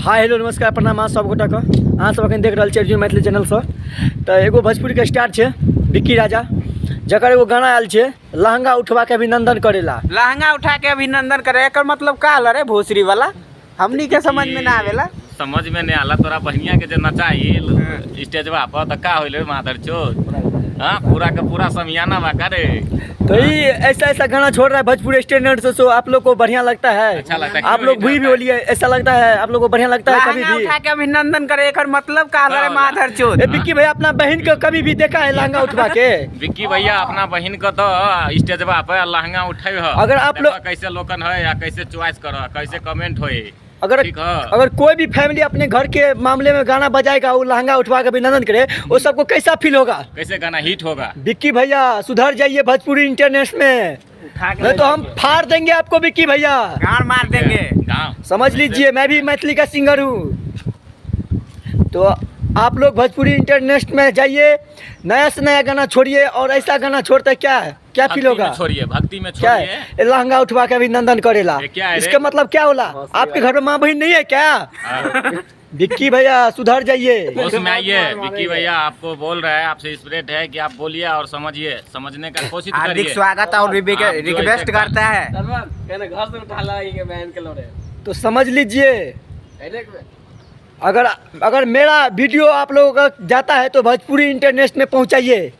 Hi hello नमस्कार प्रणाम अहाँ सब गोटा के अहाँ सब अखन देख रहल छियै मैथिली चैनल से। तो एगो भोजपुरी के स्टार छै विक्की राजा, जकर एगो गाना आयल छै लहंगा उठवा के अभिनंदन करेला। लहंगा उठा के अभिनंदन करे एकर मतलब का हला रे भोसरी वाला, हमनी के समझ में ना आवेला। समझ में नहीं आला तोरा बहनिया के जे नचाई स्टेजवा पर त का होइले मादर चोद। हां पूरा का पूरा समियाना बा करे। तो ये ऐसा गाना छोड़ रहा है भोजपुरी स्टैंडर्ड से, सो आप लोग को बढ़िया लगता है? अच्छा लगता है। आप लोग भी बोलिए ऐसा लगता है आप लोग को बढ़िया लगता है? कभी भी उठा के अभिनंदन करे एकर मतलब का हला रे मादर चोद। विक्की भैया अपना बहन को कभी भी देखा है लहंगा उठवा के? विक्की भैया अपना बहन को तो स्टेजवा पे लहंगा उठाई है। अगर आप लोग कैसे लोकन है या कैसे चॉइस कर कैसे कमेंट होए। अगर कोई भी फैमिली अपने घर के मामले में गाना बजाएगा वो लहंगा उठवा के अभिनंदन करे, वो सबको कैसा फील होगा? कैसे गाना हिट होगा? विक्की भैया सुधर जाइए भोजपुरी इंटरनेट में, नहीं तो हम फाड़ देंगे आपको विक्की भैया, गाड़ मार देंगे। समझ लीजिए। मैं भी मैथिली का सिंगर हूँ। तो आप लोग भोजपुरी इंटरनेट में जाइए, नया से नया गाना छोड़िए और ऐसा गाना छोड़ते क्या फील होगा? छोड़िए भक्ति में क्या छोड़िए। है लहंगा उठवा के अभिनंदन करेला, इसका मतलब क्या होला? आपके घर में माँ बहन नहीं है क्या? विक्की भैया सुधर जाइए। होश में आइए। विक्की भैया आपको बोल रहा है, आपसे स्प्रेड है कि आप बोलिए और समझिए, समझने का कोशिश करिए। हार्दिक स्वागत और रिक्वेस्ट करता है। घर से उठा लाएंगे बहन के लोड़े। तो समझ लीजिए, अगर मेरा वीडियो आप लोगों का जाता है तो भोजपुरी इंटरनेट में पहुंचाइए।